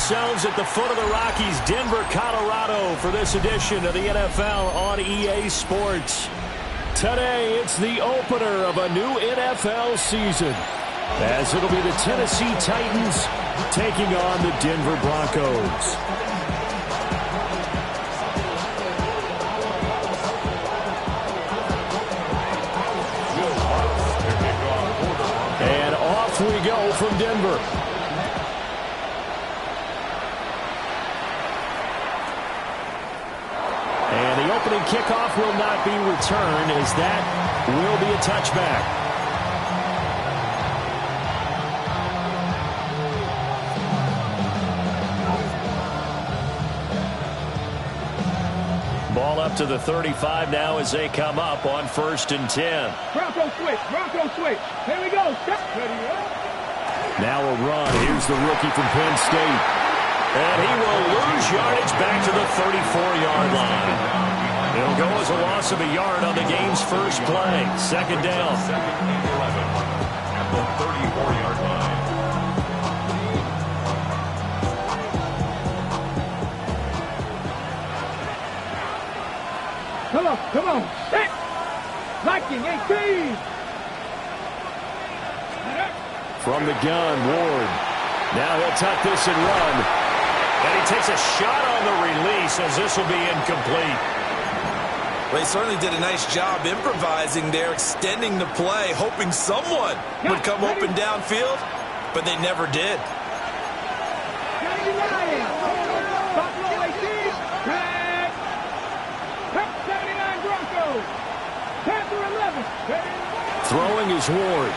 ourselves at the foot of the Rockies, Denver, Colorado, for this edition of the NFL on EA Sports. Today, it's the opener of a new NFL season, as it'll be the Tennessee Titans taking on the Denver Broncos. And off we go from Denver. And the opening kickoff will not be returned, as that will be a touchback. Ball up to the 35 now as they come up on 1st and 10. Bronco switch, Bronco switch. Here we go. Now a run. Here's the rookie from Penn State. And he will lose yardage back to the 34-yard line. It'll go as a loss of a yard on the game's first play. Second down. Second and 11 at the 34-yard line. Come on. Set. Viking 18. From the gun, Ward. Now he'll tuck this and run. And he takes a shot on the release, as this will be incomplete. Well, he certainly did a nice job improvising there, extending the play, hoping someone would come open downfield, but they never did. 79. Buffalo 18. 79 Broncos. Panther 11. Throwing is Ward.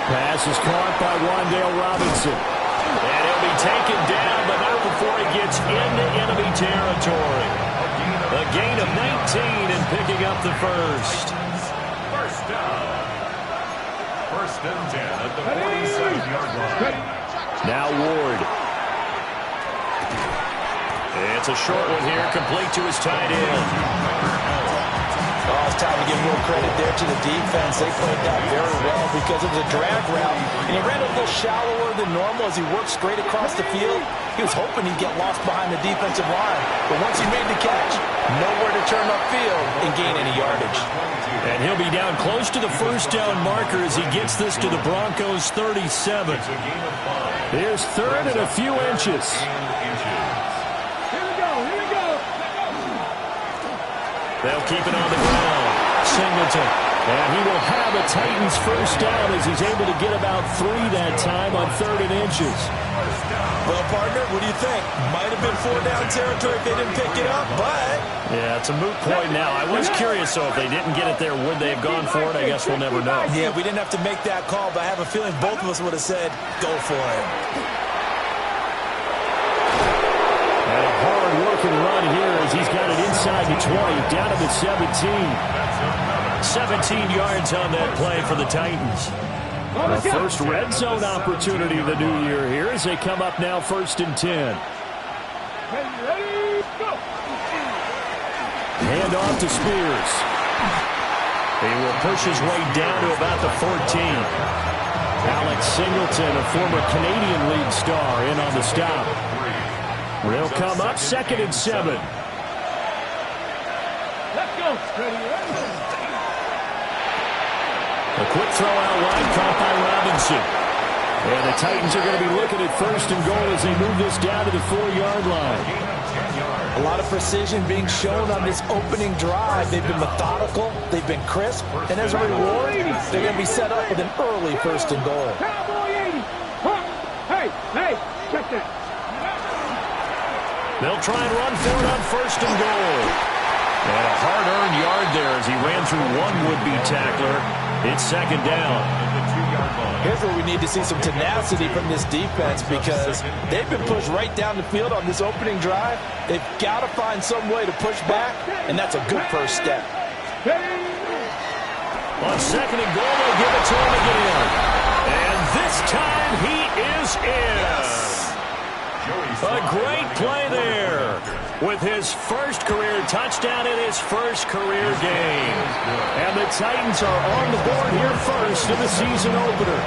Pass is caught by Wan'Dale Robinson. And he'll be taken down, but not before he gets into enemy territory. A gain of 19 and picking up the first. First down. 1st and 10 at the 47-yard line. Now Ward. It's a short one here, complete to his tight end. Oh, it's time to give more credit there to the defense. They played that very well because it was a drag route, and he ran a little shallower than normal as he worked straight across the field. He was hoping he'd get lost behind the defensive line, but once he made the catch, nowhere to turn upfield and gain any yardage. And he'll be down close to the first down marker as he gets this to the Broncos' 37. Here's 3rd and a few inches. They'll keep it on the ground. Singleton. And he will have a Titans first down as he's able to get about 3 that time on 3rd and inches. Well, partner, what do you think? Might have been 4-down territory if they didn't pick it up, but... Yeah, it's a moot point now. I was curious, so if they didn't get it there, would they have gone for it? I guess we'll never know. Yeah, we didn't have to make that call, but I have a feeling both of us would have said, go for it. And a hard-working run here as he's got it inside the 20, down to the 17. 17 yards on that play for the Titans. A first red zone opportunity of the new year here as they come up now 1st and 10. Hand off to Spears. He will push his way down to about the 14. Alex Singleton, a former Canadian League star, in on the stop. They'll come up 2nd and 7. Let's go. A quick throw out wide caught by Robinson. And the Titans are going to be looking at 1st and goal as they move this down to the 4-yard line. A lot of precision being shown on this opening drive. They've been methodical, they've been crisp, and as a reward, they're going to be set up with an early 1st and goal. Cowboy 80. Hey, check that. They'll try and run for it on 1st and goal. And a hard-earned yard there as he ran through one would-be tackler. It's 2nd down. Here's where we need to see some tenacity from this defense because they've been pushed right down the field on this opening drive. They've got to find some way to push back, and that's a good first step. On 2nd and goal, they'll give it to him again. And this time he is in. A great play there with his first career touchdown in his first career game. And the Titans are on the board here first in the season opener.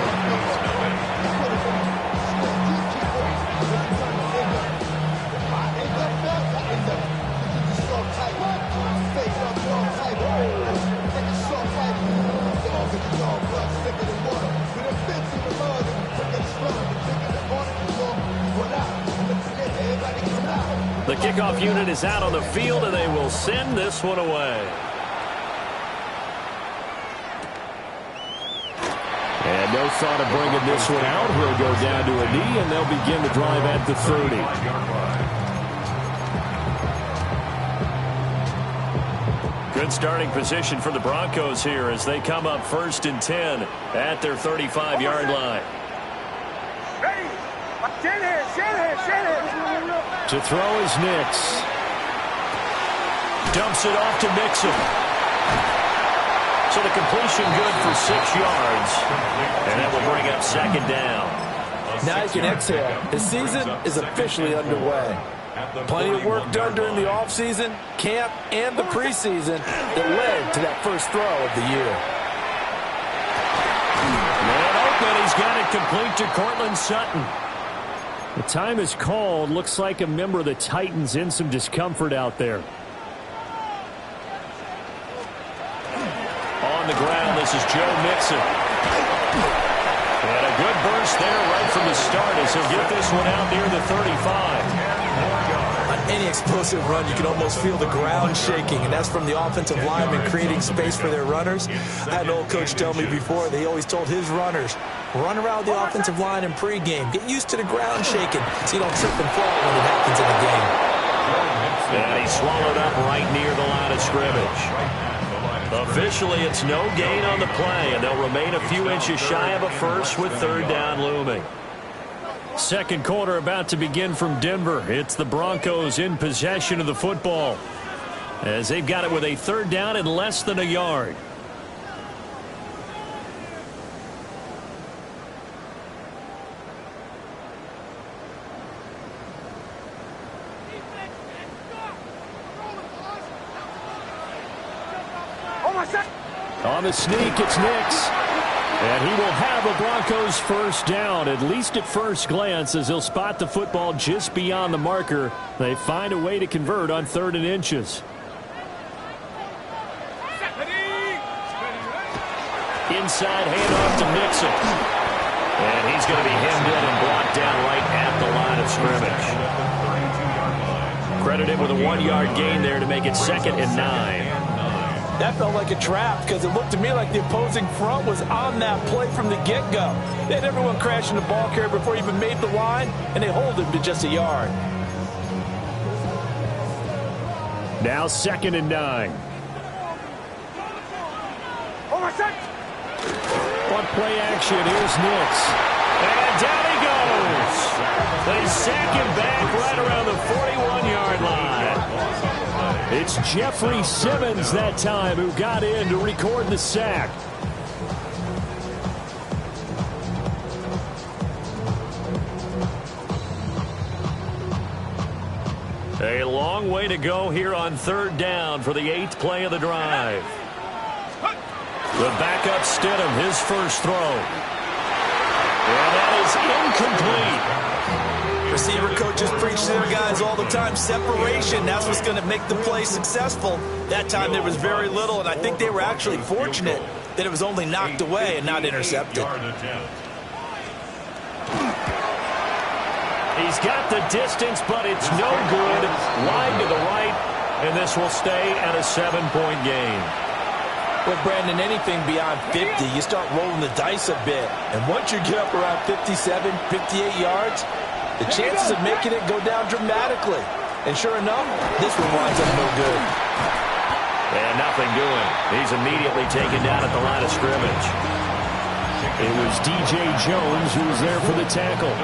kickoff unit is out on the field, and they will send this one away. And no thought of bringing this one out. He'll go down to a knee, and they'll begin the drive at the 30. Good starting position for the Broncos here as they come up 1st and 10 at their 35-yard line. To throw is Nix. Dumps it off to Mixon. So the completion good for 6 yards. And that will bring up 2nd down. Now you can exhale. The season is officially underway. Plenty of work done during the offseason, camp, and the preseason that led to that first throw of the year. Man open. He's got it complete to Courtland Sutton. The time is called. Looks like a member of the Titans in some discomfort out there. On the ground, this is Joe Mixon. And a good burst there right from the start as he'll get this one out near the 35. On any explosive run, you can almost feel the ground shaking, and that's from the offensive linemen creating space for their runners. I had an old coach tell me before, they always told his runners, run around the offensive line in pregame. Get used to the ground shaking so you don't trip and fall when it happens in the game. And he's swallowed up right near the line of scrimmage. Officially, it's no gain on the play, and they'll remain a few inches shy of a first with 3rd down looming. Second quarter about to begin from Denver. It's the Broncos in possession of the football as they've got it with a 3rd down and less than a yard. On the sneak, it's Nix. And he will have a Broncos 1st down, at least at first glance, as he'll spot the football just beyond the marker. They find a way to convert on 3rd and inches. Inside handoff to Mixon. And he's going to be hemmed in and blocked down right at the line of scrimmage. Credited with a 1-yard gain there to make it 2nd and 9. That felt like a trap because it looked to me like the opposing front was on that play from the get-go. They had everyone crashing the ball carrier before he even made the line, and they hold him to just a yard. Now 2nd and 9. On play action, here's Nix. And down he goes. They sack him back right around the 41-yard line. It's Jeffrey Simmons that time who got in to record the sack. A long way to go here on 3rd down for the 8th play of the drive. The backup Stidham, his first throw. And that is incomplete. Receiver coaches preach to their guys all the time. Separation, that's what's going to make the play successful. That time there was very little, and I think they were actually fortunate that it was only knocked away and not intercepted. He's got the distance, but it's no good. Wide to the right, and this will stay at a 7-point game. Well, Brandon, anything beyond 50, you start rolling the dice a bit. And once you get up around 57, 58 yards, the chances of making it go down dramatically. And sure enough, this one winds up no good. And nothing doing. He's immediately taken down at the line of scrimmage. It was D.J. Jones who was there for the tackle.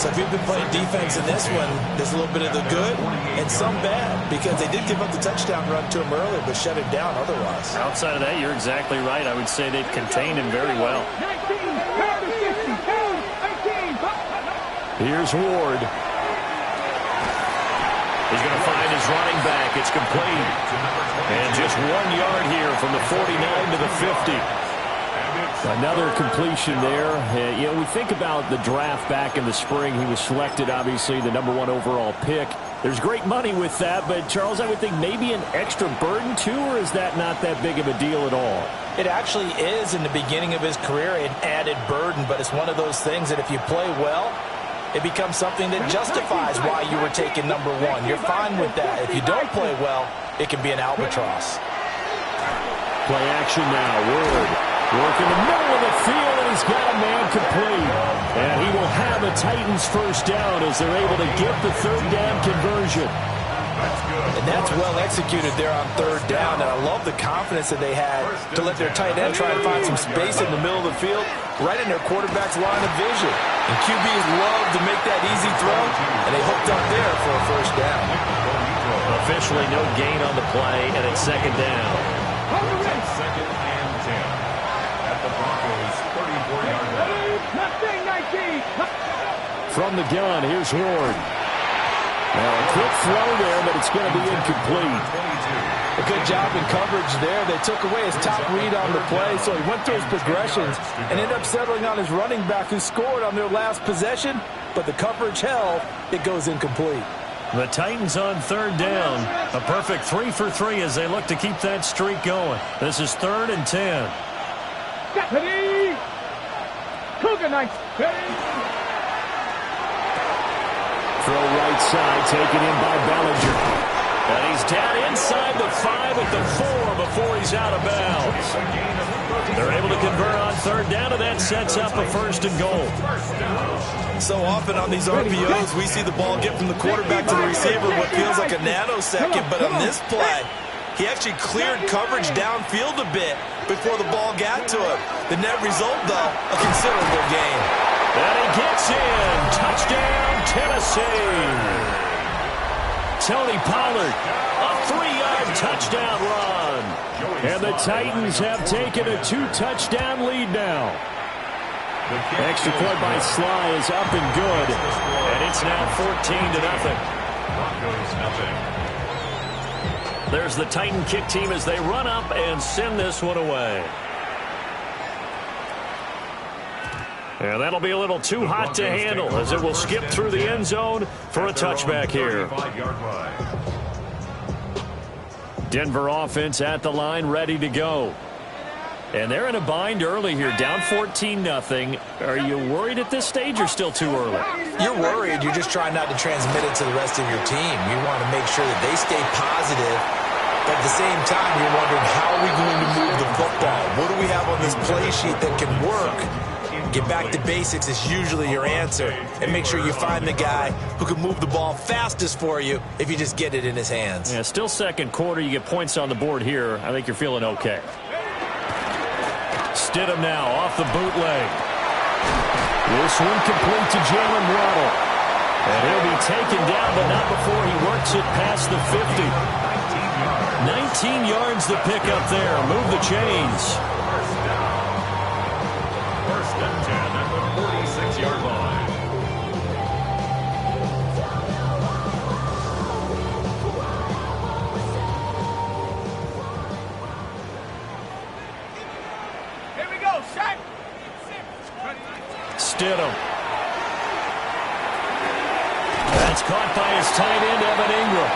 So if you've been playing defense in this one, there's a little bit of the good and some bad, because they did give up the touchdown run to him earlier, but shut him down otherwise. Outside of that, you're exactly right. I would say they've contained him very well. Here's Ward. He's going to find his running back. It's complete. And just 1 yard here from the 49 to the 50. Another completion there. You know, we think about the draft back in the spring. He was selected, obviously, the #1 overall pick. There's great money with that, but, Charles, I would think maybe an extra burden, too, or is that not that big of a deal at all? It actually is in the beginning of his career, an added burden, but it's one of those things that if you play well, it becomes something that justifies why you were taking number 1. You're fine with that. If you don't play well, it can be an albatross. Play action now. Ward working the middle of the field, and he's got a man complete. And he will have a Titans first down as they're able to get the third down conversion. And that's well executed there on third down. And I love the confidence that they had to let their tight end try and find some space in the middle of the field, right in their quarterback's line of vision. And QBs love to make that easy throw, and they hooked up there for a first down. Officially no gain on the play, and it's second down. Second and 10 at the Broncos' 34-yard line. From the gun, here's Ward. Now a quick throw there, but it's going to be incomplete. A good job in coverage there. They took away his top read on the play, so he went through his progressions and ended up settling on his running back who scored on their last possession, but the coverage held. It goes incomplete. The Titans on third down. A perfect 3 for 3 as they look to keep that streak going. This is 3rd and 10. Deputy! Cougar Knights! Throw right side, taken in by Bellinger. And he's down inside the 5 at the 4 before he's out of bounds. They're able to convert on third down, and that sets up a 1st and goal. So often on these RPOs, we see the ball get from the quarterback to the receiver what feels like a nanosecond, but on this play, he actually cleared coverage downfield a bit before the ball got to him. The net result, though, a considerable gain. And he gets in. Touchdown, Tennessee. Tony Pollard, a 3-yard touchdown run. And the Titans have taken a 2-touchdown lead now. Extra point by Sly is up and good. And it's now 14-0. There's the Titan kick team as they run up and send this one away. And that'll be a little too hot to handle as it will skip through the end zone for a touchback here. Denver offense at the line, ready to go. And they're in a bind early here, down 14-0. Are you worried at this stage or still too early? You're worried. You're just trying not to transmit it to the rest of your team. You want to make sure that they stay positive. But at the same time, you're wondering, how are we going to move the football? What do we have on this play sheet that can work? Get back to basics is usually your answer. And make sure you find the guy who can move the ball fastest for you if you just get it in his hands. Yeah, still second quarter. You get points on the board here. I think you're feeling okay. Stidham now off the bootleg. This one complete to Jalen Waddle. And he'll be taken down, but not before he works it past the 50. 19 yards the pickup there. Move the chains. First and 10 at the 46-yard line. Here we go, Shaq. Stidham. That's caught by his tight end, Evan Ingram.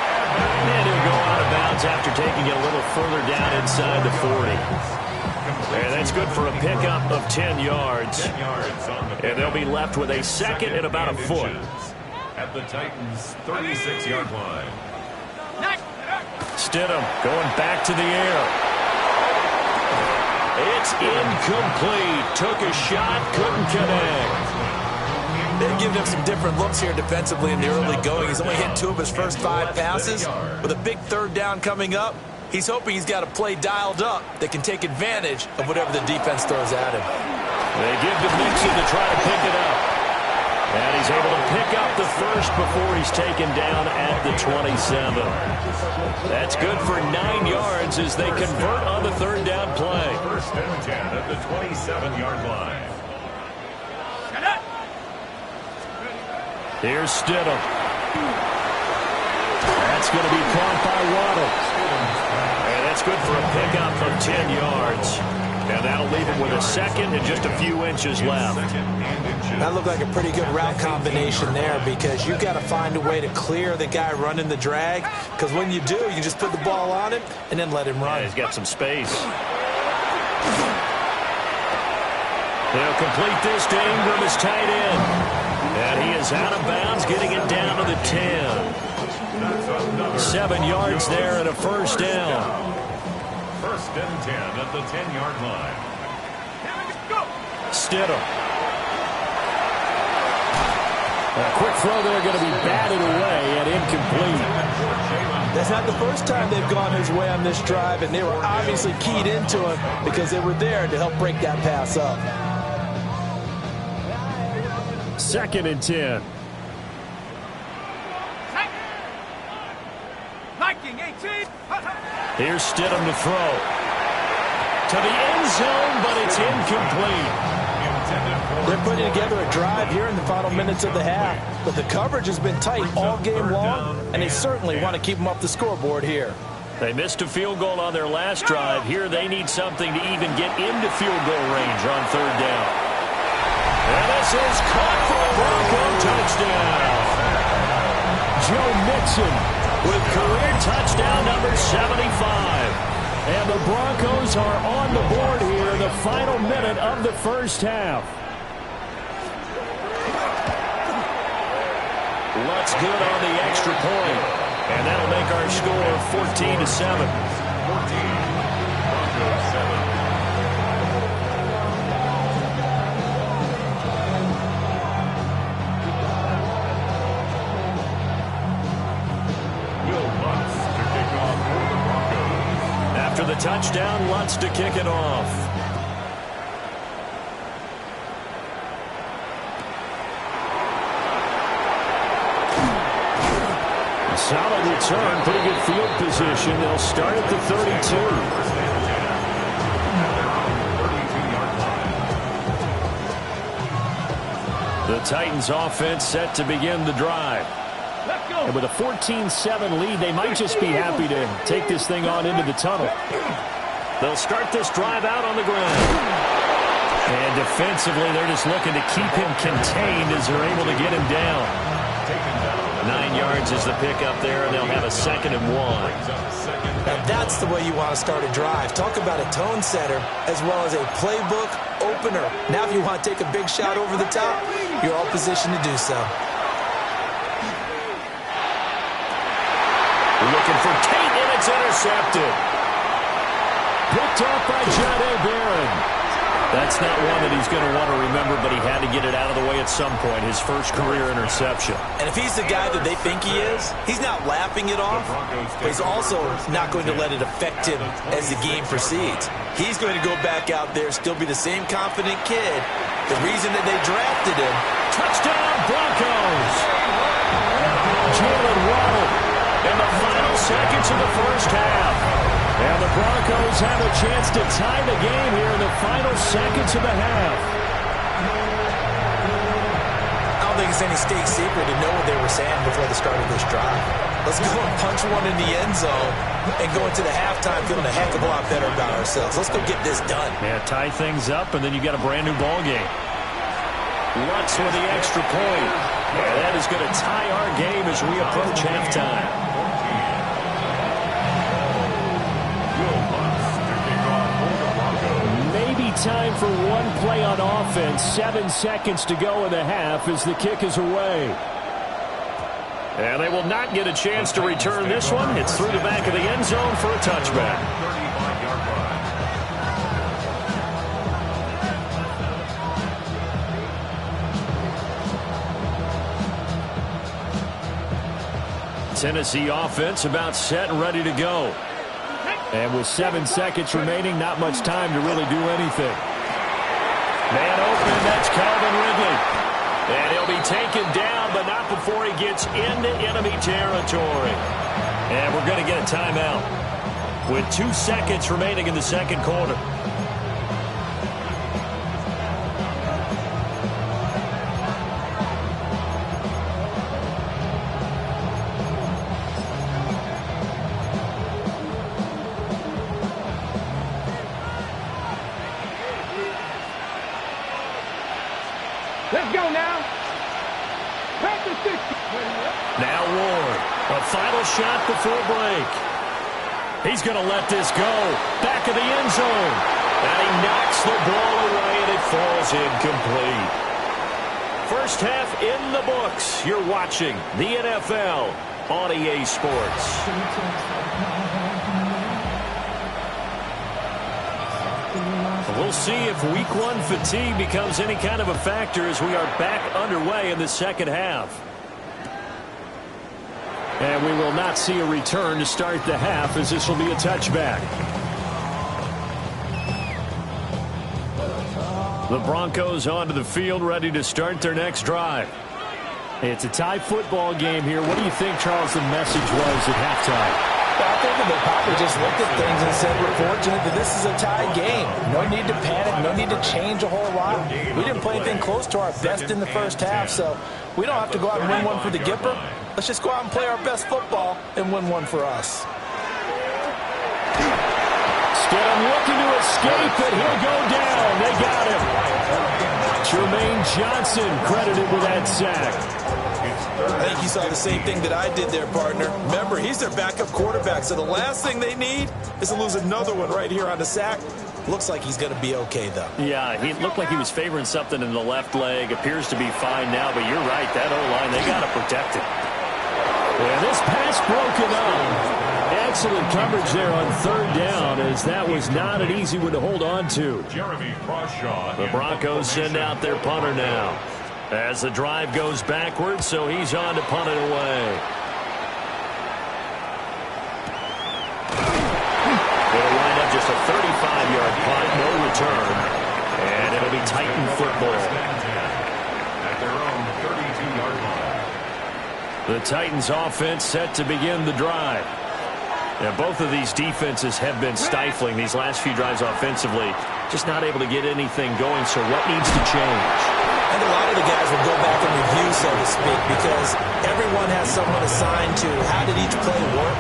And he'll go out of bounds after taking it a little further down inside the 40. And that's good for a pickup of 10 yards. And they'll be left with a second and about a foot. At the Titans' 36-yard line. Stidham going back to the air. It's incomplete. Took a shot, couldn't connect. They've given him some different looks here defensively in the early going. He's only hit 2 of his first 5 passes. With a big third down coming up, he's hoping he's got a play dialed up that can take advantage of whatever the defense throws at him. They give to Mixon to try to pick it up. And he's able to pick up the first before he's taken down at the 27. That's good for 9 yards as they convert on the third down play. First and 10 at the 27-yard line. Here's Stidham. That's going to be caught by Waddle. And that's good for a pickup of 10 yards. And that'll leave him with a second and just a few inches left. That looked like a pretty good route combination there because you've got to find a way to clear the guy running the drag. Because when you do, you just put the ball on him and then let him run. Yeah, he's got some space. They'll complete this to Ingram as tight end. And he is is out of bounds, getting it down to the 10. 7 yards there and a first down. First and 10 at the 10-yard line. Stidham. A quick throw there, going to be batted away and incomplete. That's not the first time they've gone his way on this drive, and they were obviously keyed into him because they were there to help break that pass up. 2nd and 10. Here's Stidham to throw. To the end zone, but it's incomplete. They're putting together a drive here in the final minutes of the half, but the coverage has been tight all game long, and they certainly want to keep them off the scoreboard here. They missed a field goal on their last drive. Here they need something to even get into field goal range on 3rd down. And this is caught for a Bronco touchdown. Joe Mixon with career touchdown number 75. And the Broncos are on the board here in the final minute of the first half. Lutz good on the extra point. And that'll make our score 14-7. 14, Broncos 7. After the touchdown, Lutz to kick it off. Solid return, pretty good field position. They'll start at the 32. The Titans offense set to begin the drive. And with a 14-7 lead, they might just be happy to take this thing on into the tunnel. They'll start this drive out on the ground. And defensively, they're just looking to keep him contained as they're able to get him down. 9 yards is the pickup there, and they'll have a 2nd and 1. Now that's the way you want to start a drive. Talk about a tone setter as well as a playbook opener. Now if you want to take a big shot over the top, you're all positioned to do so. Looking for Tate, and it's intercepted. Picked up by Jahdae Barron. That's not one that he's going to want to remember, but he had to get it out of the way at some point, his first career interception. And if he's the guy that they think he is, he's not laughing it off, but he's also not going to let it affect him as the game proceeds. He's going to go back out there, still be the same confident kid. The reason that they drafted him. Touchdown, Broncos! Jalen Waddle in the final seconds of the first half. And the Broncos have a chance to tie the game here in the final seconds of the half. I don't think it's any state secret to know what they were saying before the start of this drive. Let's go and punch one in the end zone and go into the halftime feeling a heck of a lot better about ourselves. Let's go get this done. Yeah, tie things up, and then you got a brand new ball game. Lutz with the extra point. Yeah, that is going to tie our game as we approach halftime. Time for one play on offense. 7 seconds to go in the half as the kick is away. And they will not get a chance to return this one. It's through the back of the end zone for a touchback. 35-yard run. Tennessee offense about set and ready to go. And with 7 seconds remaining, not much time to really do anything. Man open, that's Calvin Ridley. And he'll be taken down, but not before he gets into enemy territory. And we're going to get a timeout with 2 seconds remaining in the second quarter. Let's go now. Now Ward, a final shot before break. He's going to let this go. Back of the end zone. And he knocks the ball away, and it falls incomplete. First half in the books. You're watching the NFL on EA Sports. We'll see if Week 1 fatigue becomes any kind of a factor as we are back underway in the second half. And we will not see a return to start the half, as this will be a touchback. The Broncos onto the field, ready to start their next drive. It's a tie football game here. What do you think, Charles, the message was at halftime? Well, I think they probably just looked at things and said, we're fortunate that this is a tie game. No need to panic. No need to change a whole lot. We didn't play anything close to our best in the first half, so we don't have to go out and win one for the Gipper. Let's just go out and play our best football and win one for us. Stidham looking to escape, but he'll go down. They got him. Jermaine Johnson credited with that sack. I think you saw the same thing that I did there, partner. Remember, he's their backup quarterback, so the last thing they need is to lose another one right here on the sack. Looks like he's going to be okay, though. Yeah, he looked like he was favoring something in the left leg. Appears to be fine now, but you're right. That O-line, they got to protect it. And this pass broken up. Excellent coverage there on third down, as that was not an easy one to hold on to. Jeremy Crawshaw. The Broncos send out their punter now, as the drive goes backwards, so he's on to punt it away. It'll wind up just a 35-yard punt, no return, and it'll be Titan football. At their own 32-yard line. The Titans offense set to begin the drive. Now, both of these defenses have been stifling these last few drives offensively, just not able to get anything going, so what needs to change? And a lot of the guys will go back and review, so to speak, because everyone has someone assigned to how did each play work.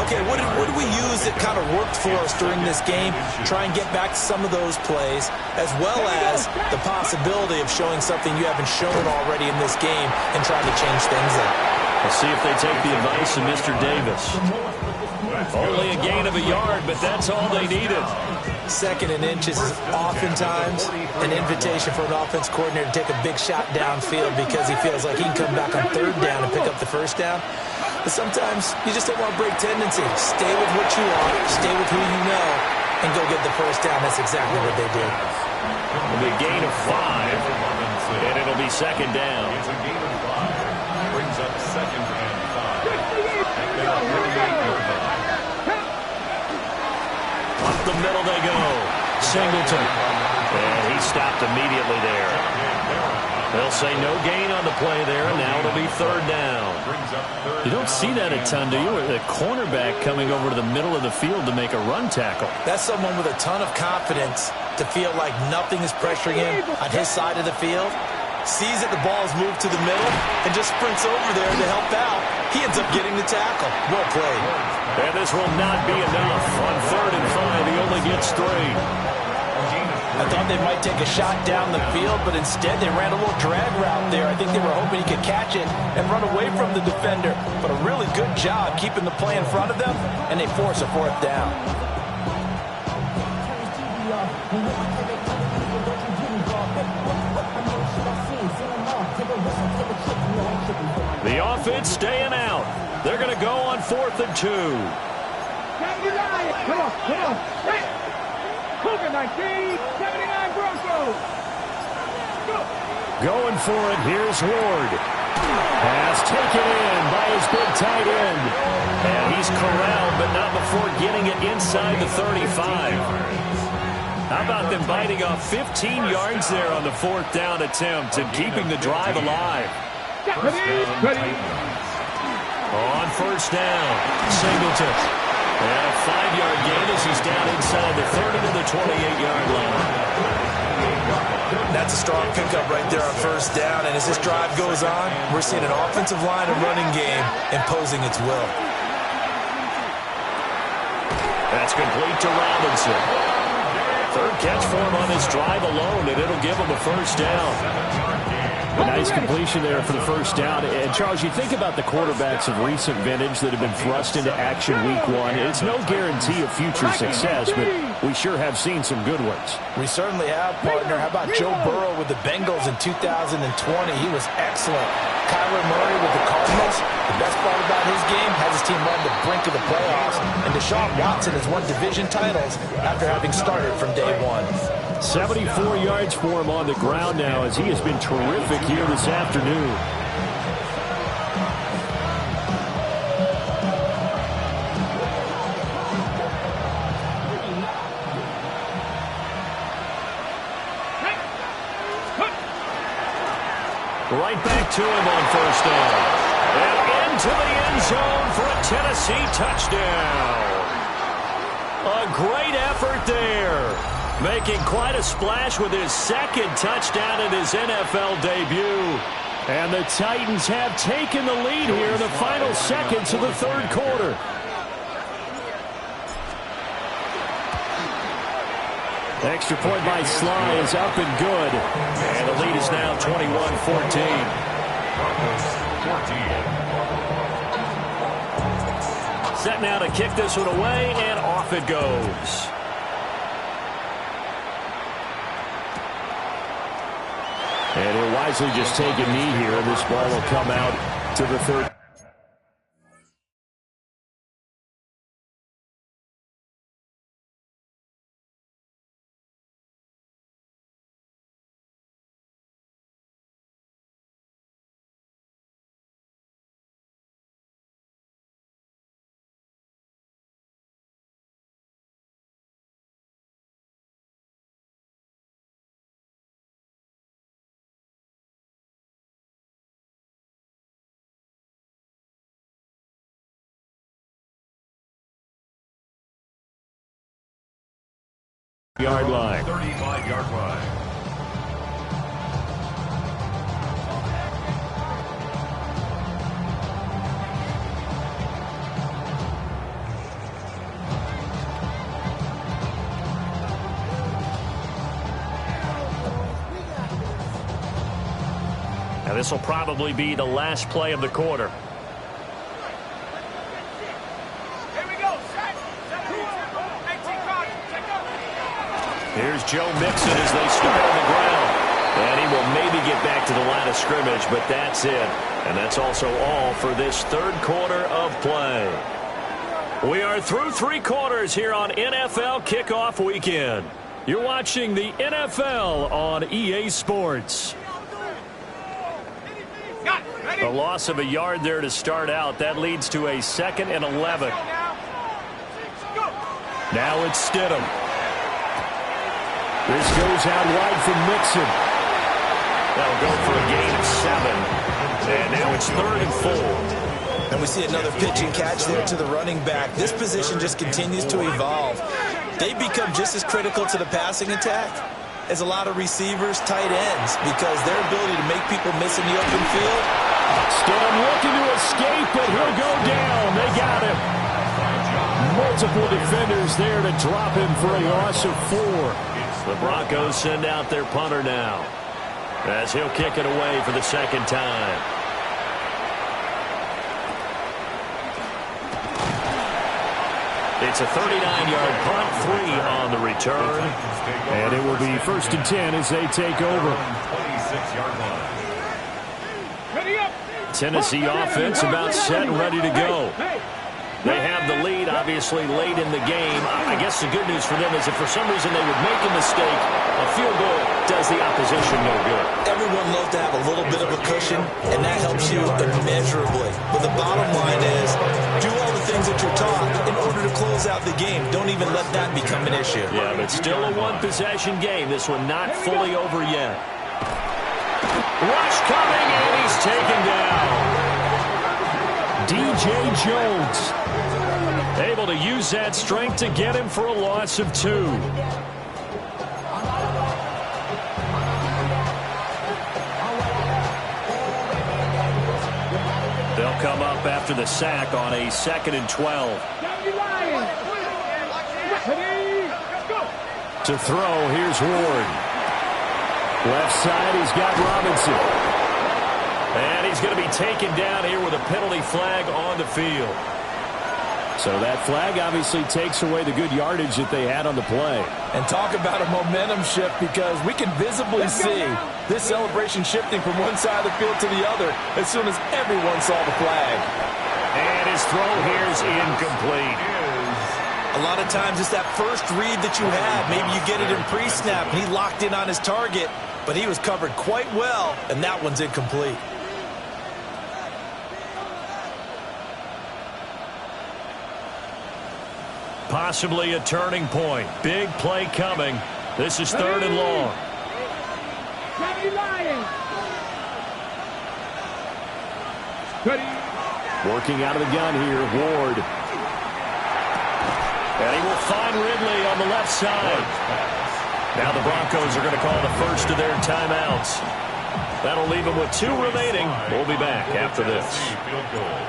Okay, what did we use that kind of worked for us during this game? Try and get back to some of those plays, as well as the possibility of showing something you haven't shown already in this game and trying to change things up. We'll see if they take the advice of Mr. Davis. Only a gain of a yard, but that's all they needed. Second and inches is oftentimes an invitation for an offense coordinator to take a big shot downfield because he feels like he can come back on third down and pick up the first down. But sometimes you just don't want to break tendency. Stay with what you are, stay with who you know, and go get the first down. That's exactly what they did. It'll be a gain of 5, and it'll be second down. It's a gain of 5. Brings up second and 5. At their 38-yard line. Up the middle they go. Singleton. And he stopped immediately there. They'll say no gain on the play there, and now it'll be third down. You don't see that a ton, do you? The cornerback coming over to the middle of the field to make a run tackle. That's someone with a ton of confidence to feel like nothing is pressuring him on his side of the field. Sees that the ball is moved to the middle and just sprints over there to help out. He ends up getting the tackle. Well played. And this will not be enough. On third and 5, he only gets 3. I thought they might take a shot down the field, but instead they ran a little drag route there. I think they were hoping he could catch it and run away from the defender. But a really good job keeping the play in front of them, and they force a fourth down. The offense staying out. They're going to go on 4th and 2. Come on. Cougar 1979 Broncos. Going for it. Here's Ward. Pass taken in by his big tight end. And he's corralled, but not before getting it inside the 35. How about them biting off 15 yards there on the 4th down attempt and keeping the drive alive? Ready. On first down, Singleton. And a 5-yard gain as he's down inside the 30 to the 28-yard line. That's a strong pickup right there on first down. And as this drive goes on, we're seeing an offensive line and running game imposing its will. That's complete to Robinson. Third catch for him on this drive alone, and it'll give him a first down. A nice completion there for the first down. And, Charles, you think about the quarterbacks of recent vintage that have been thrust into action week 1. It's no guarantee of future success, but we sure have seen some good ones. We certainly have, partner. How about Joe Burrow with the Bengals in 2020? He was excellent. Kyler Murray with the Cardinals. The best part about his game has his team run the brink of the playoffs. And Deshaun Watson has won division titles after having started from day one. 74 yards for him on the ground now as he has been terrific here this afternoon. Right back to him on first down. And into the end zone for a Tennessee touchdown. A great effort there. Making quite a splash with his second touchdown in his NFL debut. And the Titans have taken the lead here in the final seconds of the third quarter. Extra point by Sly is up and good. And the lead is now 21-14. Set now to kick this one away, and off it goes. And he'll wisely just take a knee here, and this ball will come out to the third. Yard line. 35-yard line. Now this will probably be the last play of the quarter. Here's Joe Mixon as they start on the ground. And he will maybe get back to the line of scrimmage, but that's it. And that's also all for this third quarter of play. We are through three quarters here on NFL Kickoff Weekend. You're watching the NFL on EA Sports. A loss of a yard there to start out. That leads to a 2nd and 11. Now it's Stidham. This goes out wide from Mixon. That'll go for a gain of 7. And now it's 3rd and 4. And we see another pitch and catch there to the running back. This position just continues to evolve. They become just as critical to the passing attack as a lot of receivers, tight ends, because their ability to make people miss in the open field. Stidham looking to escape, but he'll go down. They got him. Multiple defenders there to drop him for a loss of 4. The Broncos send out their punter now as he'll kick it away for the second time. It's a 39-yard punt, 3 on the return. And it will be 1st and 10 as they take over. 26-yard line. Tennessee offense about set and ready to go. They have the lead, obviously, late in the game. I guess the good news for them is if for some reason they would make a mistake, a field goal does the opposition no good. Everyone loves to have a little bit of a cushion, and that helps you immeasurably. But the bottom line is, do all the things that you're taught in order to close out the game. Don't even let that become an issue. Yeah, but still a one-possession game. This one not fully over yet. Rush coming, and he's taken down. DJ Jones able to use that strength to get him for a loss of 2. They'll come up after the sack on a 2nd and 12. To throw, here's Ward. Left side, he's got Robinson. And he's going to be taken down here with a penalty flag on the field. So that flag obviously takes away the good yardage that they had on the play. And talk about a momentum shift, because we can visibly see this celebration shifting from one side of the field to the other as soon as everyone saw the flag. And his throw here is incomplete. A lot of times it's that first read that you have. Maybe you get it in pre-snap, and he locked in on his target, but he was covered quite well, and that one's incomplete. Possibly a turning point. Big play coming. This is 3rd and long. Working out of the gun here, Ward. And he will find Ridley on the left side. Now the Broncos are going to call the first of their timeouts. That'll leave them with 2 remaining. We'll be back after this. Field goal.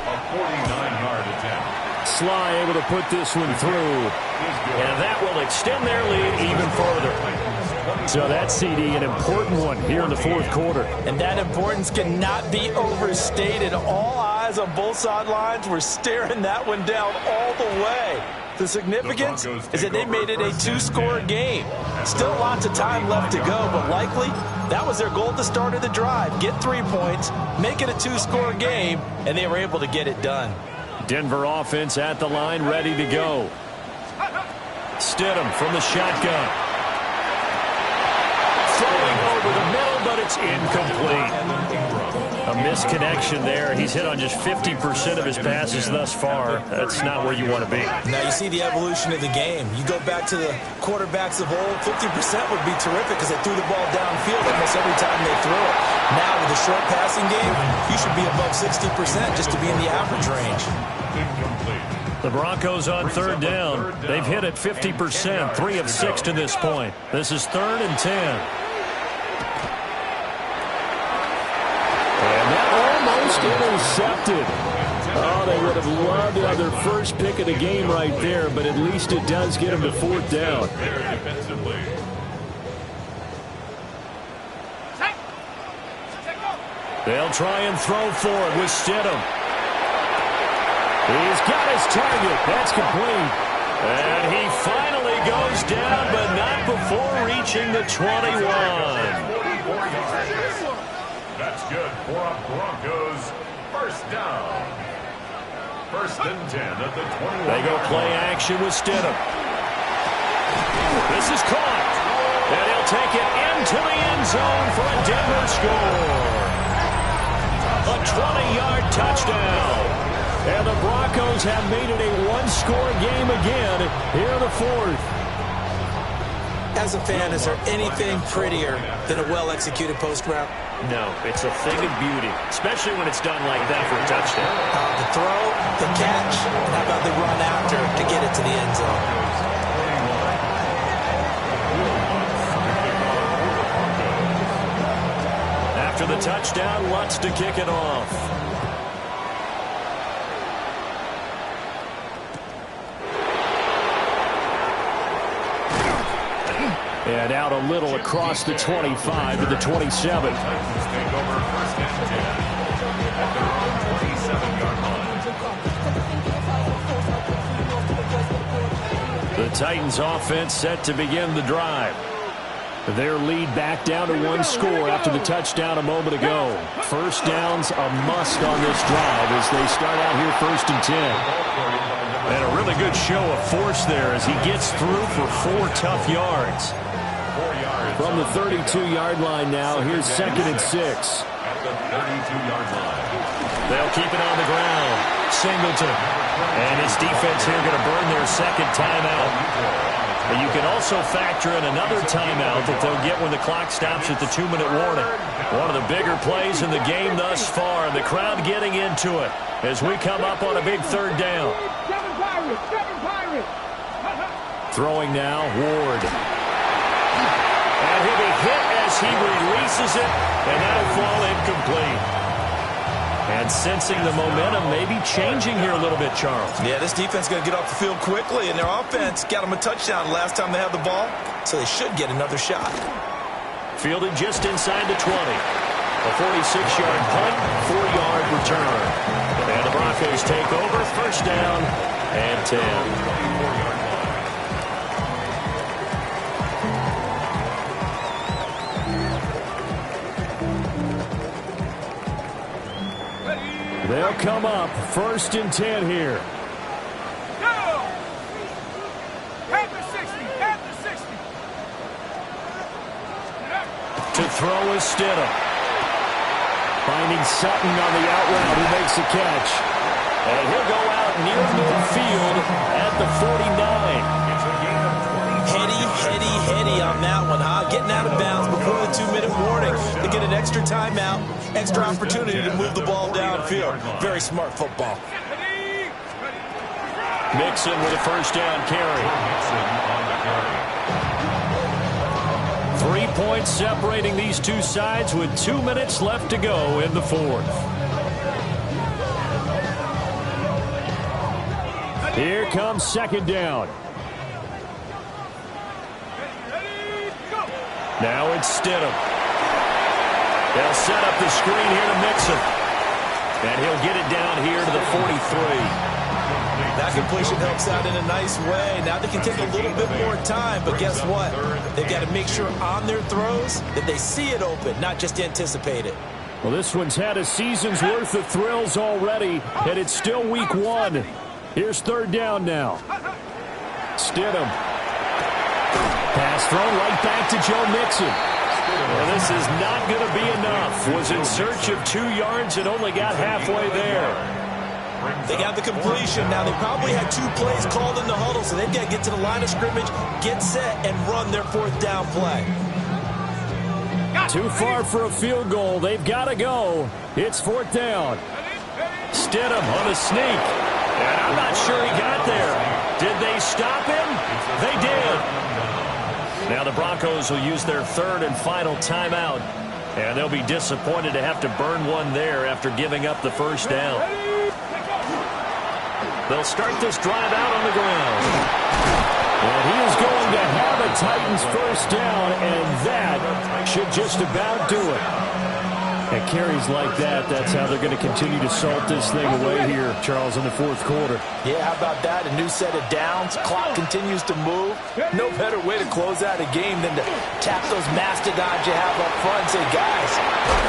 A 49-yard attempt. Sly able to put this one through. And that will extend their lead even further. So that CD, an important one here in the 4th quarter. And that importance cannot be overstated. All eyes on both sidelines were staring that one down all the way. The significance is that they made it a 2-score game. Still lots of time left to go, but likely that was their goal at the start of the drive. Get 3 points, make it a 2-score game, and they were able to get it done. Denver offense at the line, ready to go. Stidham from the shotgun. Throwing over the middle, but it's incomplete. A misconnection there. He's hit on just 50% of his passes thus far. That's not where you want to be. Now you see the evolution of the game. You go back to the quarterbacks of old, 50% would be terrific because they threw the ball downfield almost every time they threw it. Now with the short passing game, you should be above 60% just to be in the average range. The Broncos on 3rd down. They've hit it 50%, 3 of 6 to this point. This is 3rd and 10. And that almost intercepted. Oh, they would have loved to have their first pick of the game right there, but at least it does get them to 4th down. They'll try and throw for it with Stidham. He's got his target. That's complete. And he finally goes down, but not before reaching the 21. That's good for a Broncos first down. 1st and 10 at the 21. They go play action with Stidham. This is caught. And he'll take it into the end zone for a Denver score. A 20-yard touchdown. And the Broncos have made it a 1-score game again here in the 4th. As a fan, is there anything prettier than a well-executed post route? No, it's a thing of beauty, especially when it's done like that for a touchdown. The throw, the catch, and how about the run after to get it to the end zone? After the touchdown, Lutz to kick it off. And out a little across the 25 to the 27. The Titans offense set to begin the drive. Their lead back down to 1 score after the touchdown a moment ago. First down's a must on this drive as they start out here 1st and 10. And a really good show of force there as he gets through for 4 tough yards. From the 32-yard line now, here's 2nd and 6. At the 32-yard line. They'll keep it on the ground. Singleton. And his defense here going to burn their 2nd timeout. But you can also factor in another timeout that they'll get when the clock stops at the 2-minute warning. One of the bigger plays in the game thus far. The crowd getting into it as we come up on a big 3rd down. Throwing now, Ward. And he'll be hit as he releases it, and that'll fall incomplete. And sensing the momentum maybe changing here a little bit, Charles. Yeah, this defense is going to get off the field quickly, and their offense got them a touchdown last time they had the ball, so they should get another shot. Fielded just inside the 20. A 46-yard punt, 4-yard return. And the Broncos Broncos take over. First down and 10. They'll come up. First and 10 here. Go! At the 60. At the 60. To throw is Stidham. Finding Sutton on the out route, who makes the catch. And he'll go out near midfield at the 49. Heady on that one, huh? Getting out of bounds before the 2-minute warning to get an extra timeout, extra opportunity to move the ball downfield. Very smart football. Mixon with a first down carry. 3 points separating these two sides with 2 minutes left to go in the fourth. Here comes second down. Now it's Stidham. They'll set up the screen here to Mixon. And he'll get it down here to the 43. That completion helps out in a nice way. Now they can take a little bit more time, but guess what? They've got to make sure on their throws that they see it open, not just anticipate it. Well, this one's had a season's worth of thrills already, and it's still week one. Here's third down now. Stidham. Pass thrown right back to Joe Mixon. Well, this is not going to be enough. Was in search of 2 yards and only got halfway there. They got the completion. Now, they probably had 2 plays called in the huddle, so they've got to get to the line of scrimmage, get set, and run their fourth down play. Too far for a field goal. They've got to go. It's fourth down. Stidham on the sneak. And I'm not sure he got there. Did they stop him? They did. Now the Broncos will use their third and final timeout. And they'll be disappointed to have to burn one there after giving up the first down. They'll start this drive out on the ground. And he is going to have a Titans first down, and that should just about do it. At carries like that, that's how they're going to continue to salt this thing away here, Charles, in the fourth quarter. Yeah, how about that? A new set of downs. Clock continues to move. No better way to close out a game than to tap those mastodons you have up front and say, guys,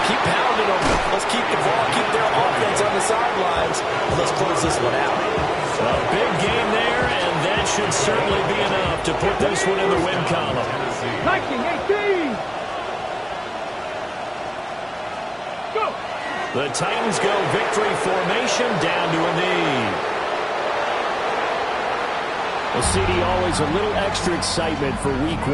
keep pounding them. Let's keep the ball, keep their offense on the sidelines, and let's close this one out. A big game there, and that should certainly be enough to put this one in the win column. 19-18. The Titans go victory formation down to a knee. Well, CD, always a little extra excitement for week one.